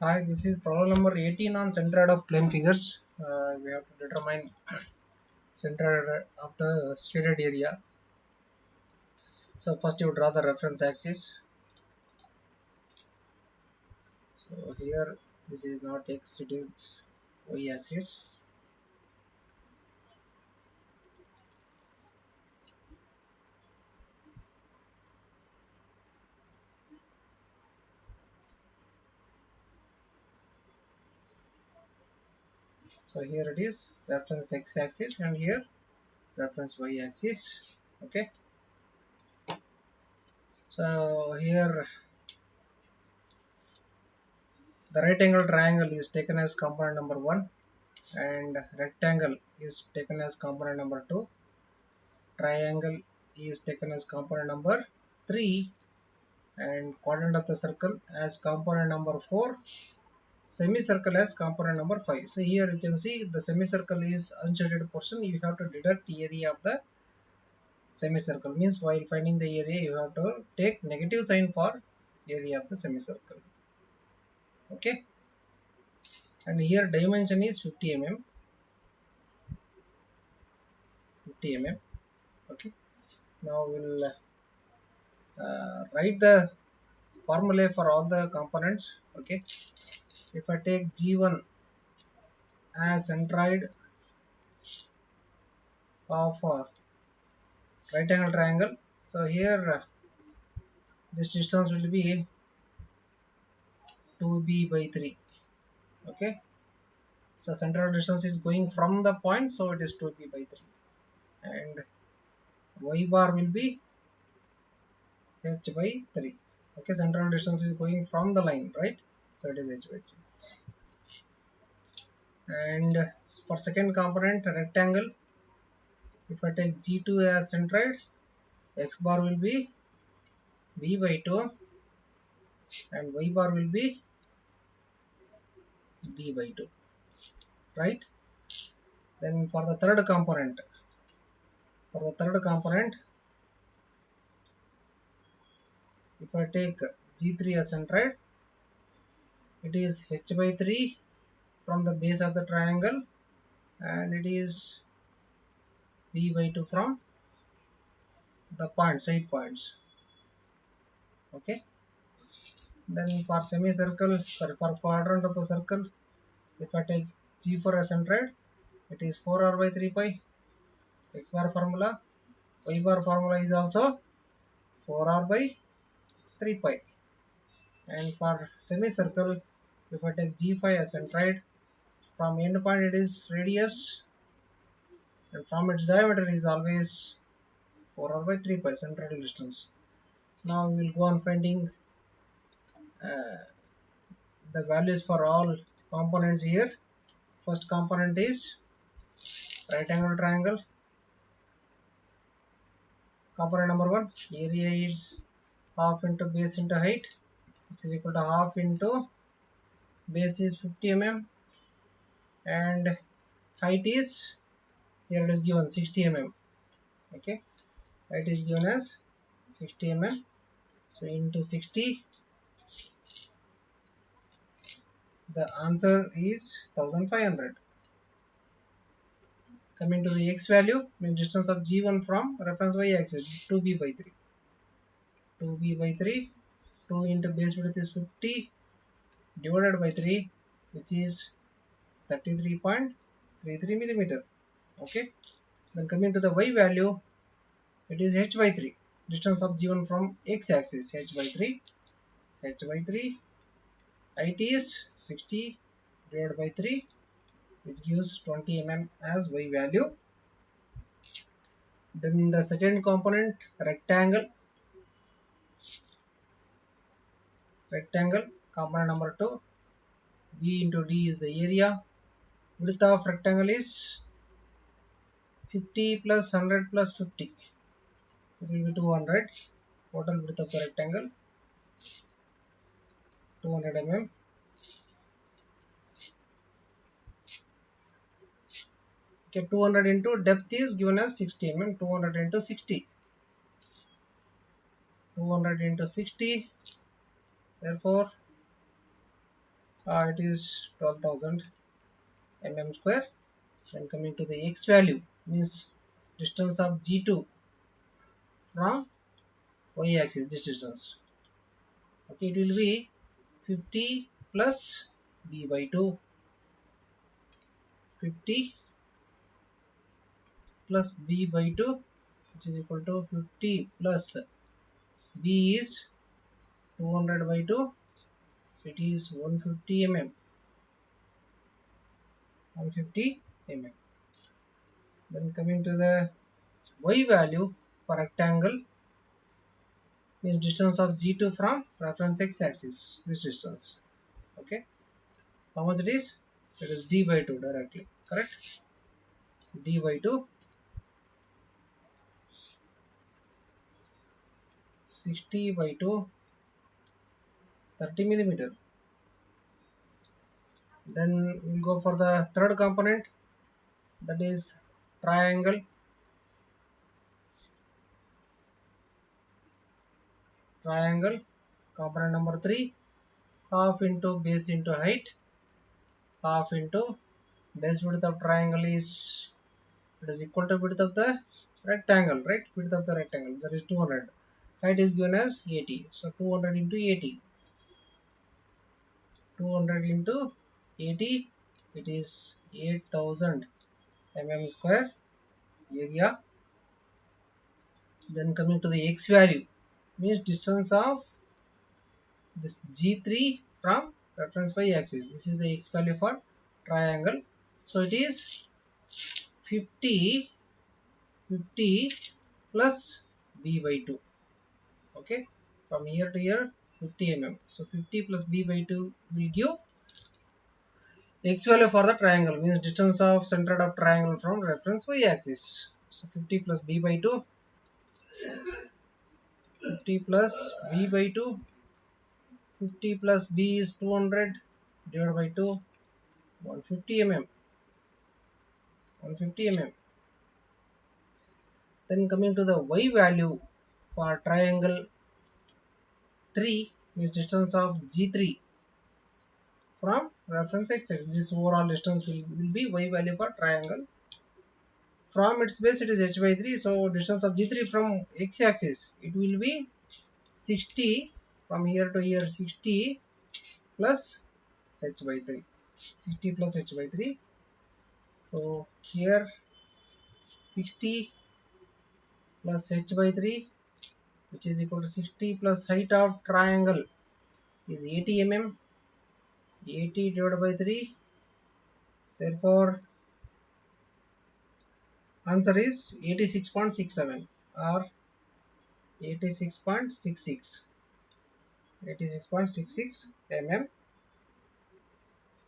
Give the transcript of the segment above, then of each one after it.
Hi, this is problem number 18 on centroid of plane figures. We have to determine centroid of the shaded area. So first you draw the reference axis. So here this is not x, it is y axis. So here it is reference x axis and here reference y axis. Okay. So here the right angle triangle is taken as component number 1 and rectangle is taken as component number 2. Triangle is taken as component number 3 and quadrant of the circle as component number 4, semicircle as component number 5. So here you can see the semicircle is unshaded portion. You have to deduct area of the semicircle, means while finding the area you have to take negative sign for area of the semicircle. Okay, and here dimension is 50 mm. 50 mm. Okay, now we'll write the formula for all the components. Okay, if I take G1 as centroid of right angle triangle, so here this distance will be 2b by 3. Okay, so central distance is going from the point, so it is 2b by 3 and y bar will be h by 3. Okay, central distance is going from the line, right? So it is h by 3. And for second component rectangle, if I take G2 as centroid, x bar will be b by 2 and y bar will be d by 2, right? Then for the third component, if I take G3 as centroid, it is h by 3 from the base of the triangle and it is b by 2 from the side points. Okay, then for for quadrant of the circle, if I take G4 as centroid, it is 4r by 3 pi. X bar formula, y bar formula is also 4r by 3 pi. And for semicircle, if I take G5 as centroid, from end point it is radius and from its diameter is always 4r by 3 pi central distance. Now we will go on finding the values for all components here. First component is right angle triangle. Component number 1, area is half into base into height, which is equal to half into base is 50 mm and height is, here it is given 60 mm. Okay, height is given as 60 mm, so into 60, the answer is 1500. Coming to the x value, means distance of G1 from reference y axis 2b by 3. 2b by 3, 2 into base width is 50 divided by 3, which is 33.33 millimeter. Okay, then coming to the y value, it is h by 3. Distance of G1 from x axis h by 3. Height is 60 divided by 3, which gives 20 mm as y value. Then the second component rectangle component number 2, b into d is the area. Width of rectangle is 50 plus 100 plus 50, it will be 200. Total width of the rectangle 200 mm. Okay, 200 into depth is given as 60 mm. 200 into 60, 200 into 60, therefore It is 12,000 mm square. Then coming to the x value, means distance of G2 from y axis, this distance. Okay, it will be 50 plus b by 2. 50 plus b by 2, which is equal to 50 plus b is 200 by 2, so it is 150 mm. 150 mm. Then coming to the y value for rectangle, means distance of G2 from reference x axis, this distance. Okay, how much it is? It is d by 2 directly, correct? D by 2, 60 by 2, 30 millimeter. Then we'll go for the third component, that is triangle. Triangle component number 3, half into base into height, half into base width of triangle is, it is equal to width of the rectangle, right? Width of the rectangle, that is 200. Height is given as 80, so 200 into 80. 200 into 80, it is 8000 mm square area. Then coming to the x value, means distance of this G3 from reference y axis. This is the x value for triangle. So it is 50 plus b by 2. Okay, from here to here 50 mm. So 50 plus b by 2 will give x value for the triangle, means distance of center of triangle from reference y axis. So 50 plus b by 2, 50 plus b by 2, 50 plus b is 200 divided by 2, 150 mm. 150 mm. Then coming to the y value for triangle 3, is distance of G3 from reference x axis. This overall distance will be y value for triangle. From its base it is h by 3, so distance of G3 from x axis, it will be 60, from here to here 60 plus h by 3. 60 plus h by 3. So here 60 plus h by 3, which is equal to 60 plus height of triangle is 80 mm. 80 divided by 3. Therefore, answer is 86.67 or 86.66. 86.66 mm.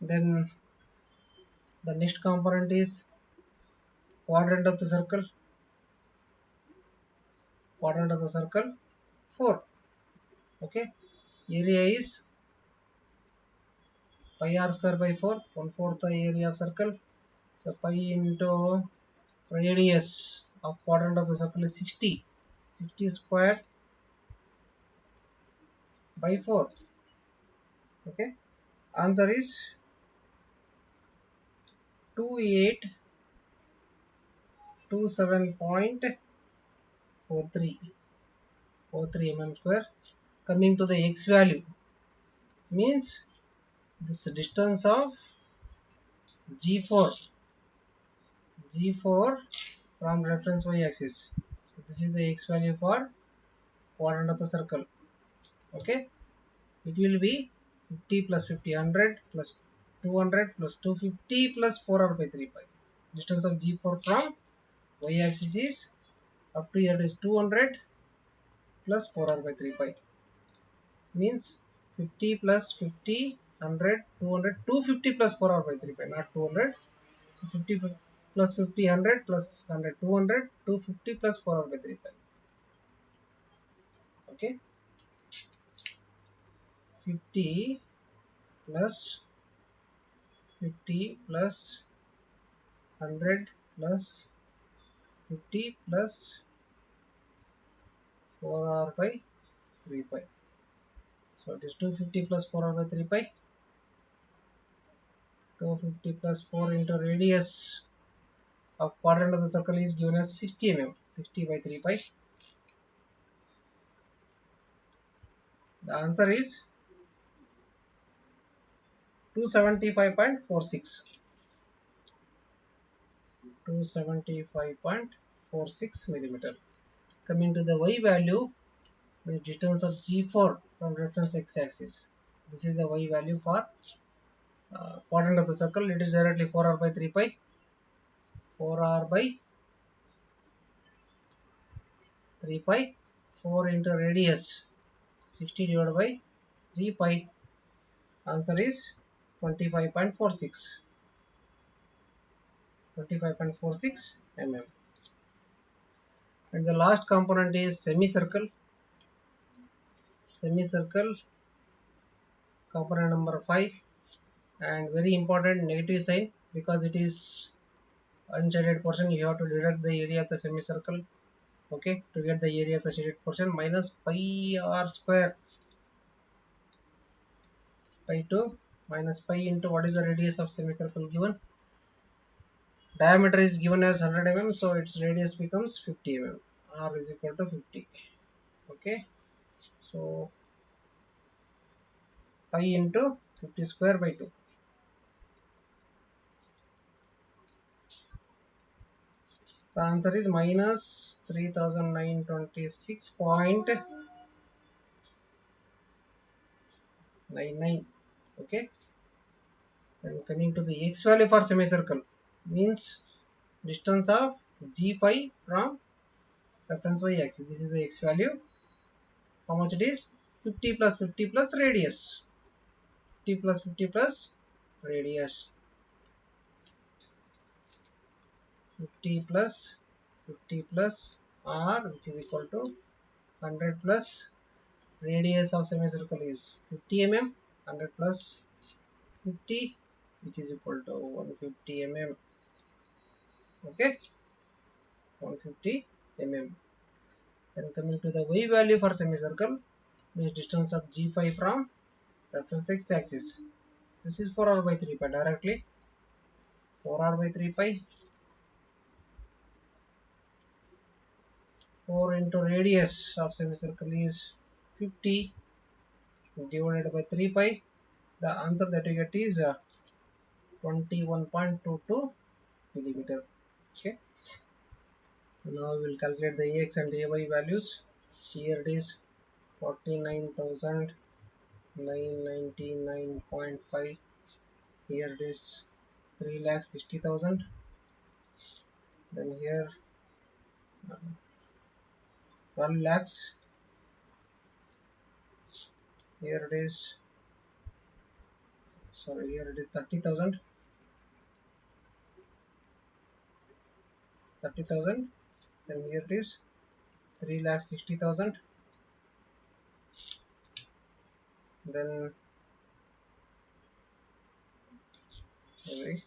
Then the next component is quadrant of the circle. Quadrant of the circle 4. Okay. Area is pi r square by 4. 1/4 the area of circle. So pi into radius of quadrant of the circle is 60. 60 square by 4. Okay. Answer is 2827.43 mm square. Coming to the x value, means this distance of G4 from reference y axis. So this is the x value for quadrant of the circle. Okay, it will be 50 plus 50, 100 plus 200 plus 250 plus 4r by 3 pi. Distance of G4 from y axis is up to here is 200 plus 4r by 3 pi, means 50 plus 50, 100, 200, 250 plus 4r by 3 pi, not 200. So 50 plus 50, 100 plus 100, 200, 250 plus 4r by 3 pi. Okay, 50 plus 50 plus 100 plus 50 plus 4r by 3 pi. So it is 250 plus 4r by 3 pi. 250 plus 4 into radius of quadrant of the circle is given as 60 mm. 60 by 3 pi. The answer is 275.46. 275.46 millimeter. Coming to the y value, the distance of G4 from reference x-axis. This is the y value for quadrant of the circle. It is directly 4r by 3 pi. 4r by 3 pi. 4 into radius 60 divided by 3 pi. Answer is 25.46. 25.46 mm. And the last component is semicircle. Semicircle component number 5, and very important negative sign, because it is unshaded portion. You have to deduct the area of the semicircle. Okay, to get the area of the shaded portion, minus pi r square, pi 2 minus pi into what is the radius of semicircle given. Diameter is given as 100 mm, so its radius becomes 50 mm. R is equal to 50. Okay, so pi into 50 square by 2. The answer is minus 3926.99. Okay, then coming to the x value for semicircle, means distance of G5 from reference y axis. This is the x value. How much it is? 50 plus 50 plus radius. 50 plus 50 plus radius. 50 plus 50 plus r, which is equal to 100 plus radius of semicircle is 50 mm. 100 plus 50, which is equal to 150 mm. Okay, 150 mm. Then coming to the y value for semicircle, means distance of G5 from reference x axis. This is 4r by 3 pi directly. 4r by 3 pi. 4 into radius of semicircle is 50 divided by 3 pi. The answer that you get is 21.22 millimeter. Okay. Now we will calculate the ax and ay values. Here it is 49,999.5. Here it is 3,60,000. Then here 12 lakhs. Here it is, sorry, here it is 30,000. 30,000. Then here it is 3,60,000. Then sorry,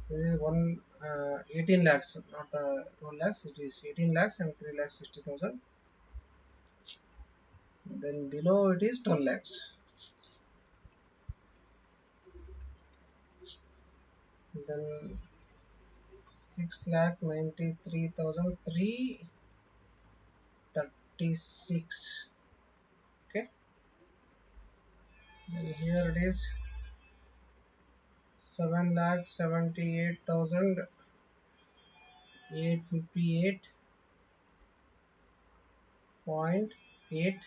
this is 18 lakhs, not the 1 lakhs. It is 18 lakhs and 3,60,000. Then below it is 12 lakhs. Then 6,93,336. Okay. And here it is 7,78,858.8.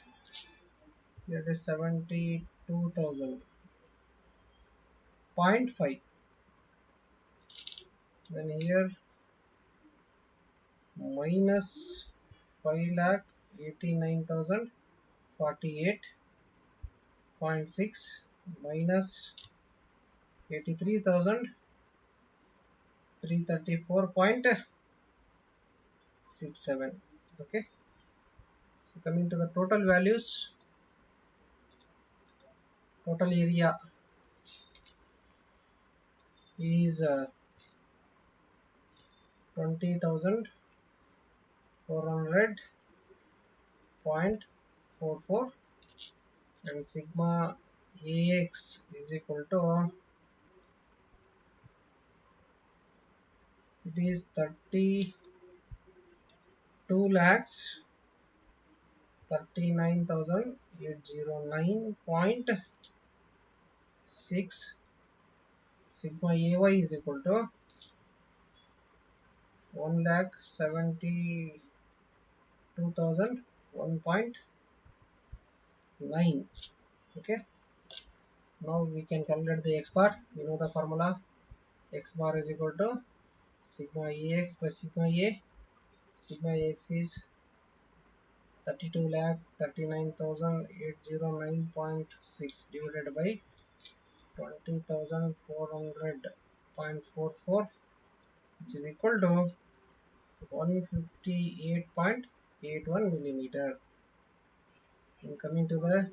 Here it is 72,000.5. Then here minus 5,89,048.6 minus 83,334.67. Okay, so coming to the total values, total area is 20,400.44, and sigma AX is equal to, it is 32 lakhs 39,809.6. Sigma AY is equal to 1,72,001.9. Okay, now we can calculate the x bar. We know the formula. X bar is equal to sigma AX by sigma A. Sigma AX is 32 lakh 39,809.6 divided by 20,400.44, which is equal to 158.81 millimeter. And coming to the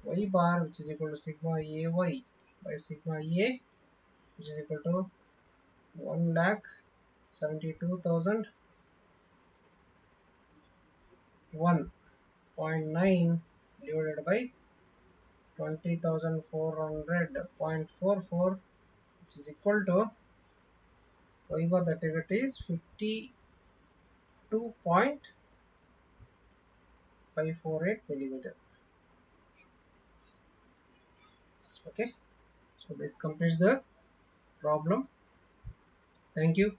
y bar, which is equal to sigma AY by sigma A, which is equal to 1,72,001.9 divided by 20,400.44, which is equal to y bar, that it is 52.548 millimeter. Okay, so this completes the problem. Thank you.